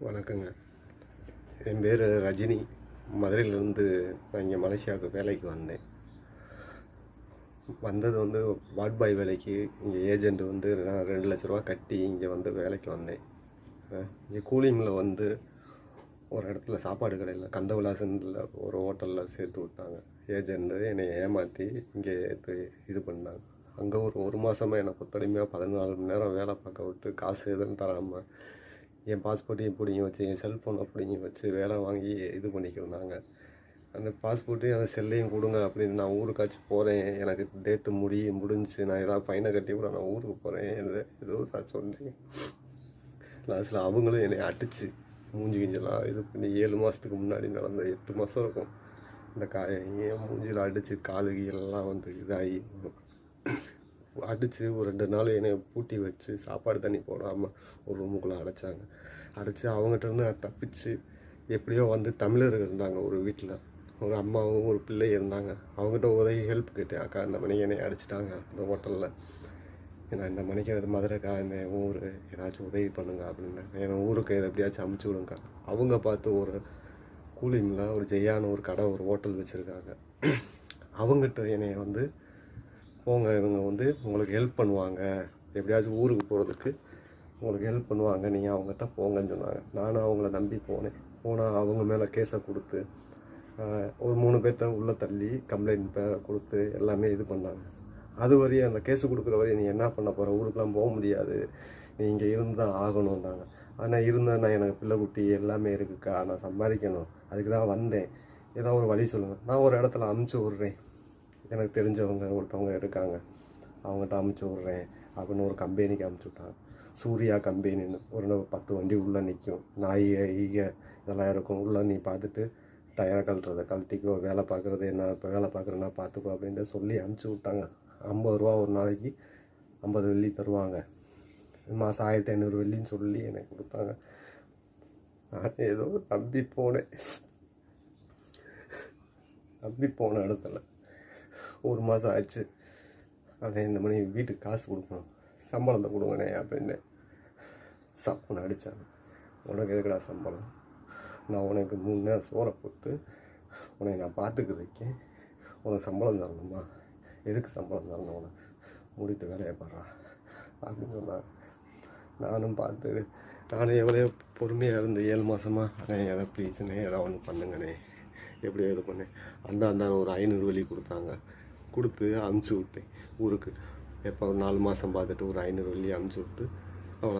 வணக்கங்க. என் பேர் ரஜினி. மதுரையிலேருந்து நான் இங்கே மலேசியாவுக்கு வேலைக்கு வந்தேன். வந்தது வார்ட் பாய் வேலைக்கு. இங்கே ஏஜெண்ட் நான் 2,00,000 கட்டி இங்கே வேலைக்கு வந்தேன். இங்கே கூலிங்கில் ஒரு இடத்துல சாப்பாடு கடையில் கந்தவிலாசனில் ஒரு ஹோட்டலில் சேர்த்து விட்டாங்க. ஏஜெண்ட்டு என்னை ஏமாற்றி இங்கே இது பண்ணாங்க. அங்கே ஒரு மாதமாக என்னை கொத்தடிமையாக 14 மணி நேரம் வேலை பார்க்க விட்டு காசு எதுவும் தராமல் என் பாஸ்போர்ட்டையும் பிடிங்கி வச்சு என் செல்ஃபோனை பிடிங்கி வச்சு வேலை வாங்கி இது பண்ணிக்கிருந்தாங்க. அந்த பாஸ்போர்ட்டையும் அந்த செல்லையும் கொடுங்க அப்படின்னு நான் ஊருக்காச்சும் போகிறேன், எனக்கு டேட்டு முடிஞ்சு நான் ஏதாவது ஃபைனை கட்டி கூட நான் ஊருக்கு போகிறேன் ஏதோ நான் சொன்னேன். லாஸ்ட்டில் அவங்களும் என்னை அடித்து மூஞ்சி கிஞ்செல்லாம் இது பண்ணி 7 மாதத்துக்கு முன்னாடி நடந்த 8 மாதம் இருக்கும். இந்த என் மூஞ்சியில் அடித்து காலுகையெல்லாம் இதாகி அடித்து ஒரு 2 நாள் என்னை பூட்டி வச்சு சாப்பாடு தண்ணி போடாமல் ஒரு ரூமுக்குள்ளே அடைச்சி அவங்ககிட்ட நான் தப்பிச்சு எப்படியோ தமிழர்கள் இருந்தாங்க ஒரு வீட்டில், ஒரு அம்மாவும் ஒரு பிள்ளை இருந்தாங்க. அவங்ககிட்ட உதவி ஹெல்ப் கேட்டேன். அக்கா இந்த மணிக்கு என்னை அடிச்சிட்டாங்க இந்த ஹோட்டலில், நான் இந்த மணிக்கு அது மதுரைக்கா இந்த ஊர் ஏதாச்சும் உதவி பண்ணுங்க அப்படின்னு என் ஊருக்கு எப்படியாச்சும் அமுச்சு விடுங்கக்கா. அவங்க பார்த்து ஒரு கூலிங்கில் ஒரு ஜெயான்னு ஒரு கடை ஒரு ஹோட்டல் வச்சுருக்காங்க. அவங்ககிட்ட என்னை போங்க, இவங்க உங்களுக்கு ஹெல்ப் பண்ணுவாங்க, எப்படியாச்சும் ஊருக்கு போகிறதுக்கு உங்களுக்கு ஹெல்ப் பண்ணுவாங்க, நீங்கள் அவங்ககிட்ட போங்கன்னு சொன்னாங்க. நானும் அவங்கள நம்பி போனால் அவங்க மேலே கேஸை கொடுத்து ஒரு 3 பேர்த்த உள்ளே தள்ளி கம்ப்ளைண்ட் கொடுத்து எல்லாமே இது பண்ணாங்க. அது வரையும் அந்த கேஸு கொடுக்குற வரையும் நீ என்ன பண்ண போகிற, ஊருக்கெலாம் போக முடியாது, நீ இங்கே இருந்து தான் ஆகணுன்னாங்க. ஆனால் இருந்தால் நான் எனக்கு பிள்ளை குட்டி எல்லாமே இருக்குக்கா, நான் சம்பாதிக்கணும், அதுக்கு தான் வந்தேன், ஏதாவது ஒரு வழி சொல்லுங்கள், நான் ஒரு இடத்துல அமுச்சு விட்றேன், எனக்கு தெரிஞ்சவங்க ஒருத்தவங்க இருக்காங்க, அவங்ககிட்ட அமுச்சு விட்றேன் அப்படின்னு ஒரு கம்பெனிக்கு அமுச்சு விட்டாங்க. சூர்யா கம்பெனின்னு ஒரு 10 வண்டி உள்ளே நிற்கும், நாய் ஈக இதெல்லாம் இருக்கும். உள்ளே நீ பார்த்துட்டு டயரை கழட்டிக்கோ, வேலை பார்க்குறது என்ன, இப்போ வேலை பார்க்குறேன்னா பார்த்துக்கோ அப்படின்ட்டு சொல்லி அமுச்சு விட்டாங்க. 50 ரூபா ஒரு நாளைக்கு 50 வெள்ளி தருவாங்க, மாதம் 1500 வெள்ளின்னு சொல்லி எனக்கு கொடுத்தாங்க. நான் ஏதோ நம்பி போன இடத்துல ஒரு மாதம் ஆச்சு. ஆனால் இந்த மணி வீட்டுக்கு காசு கொடுக்கணும், சம்பளத்தை கொடுங்கண்ணே அப்படின்னு சப்புன்னு அடித்தாங்க. உனக்கு எதுக்கடா சம்பளம், நான் உனக்கு 3 நேரம் சோறை போட்டு உனக்கு நான் பார்த்துக்கிறதுக்கேன், உனக்கு சம்பளம் தரணுமா, எதுக்கு சம்பளம் தரணும், உனக்கு மூடிட்டு வேலையை பாடுறா அப்படின்னு சொன்னாங்க. நானும் எவ்வளோ பொறுமையாக இருந்து 7 மாதமாக அண்ணே எதாவது ப்ளீஸ்ண்ணே ஏதாவது ஒன்று பண்ணுங்கண்ணே எப்படியோ இது பண்ணேன். அந்த ஒரு 500 வெள்ளி கொடுத்து அமுச்சு விட்டேன் ஊருக்கு. எப்போ ஒரு 4 மாதம் பார்த்துட்டு ஒரு 500 வெள்ளி அமுச்சு விட்டு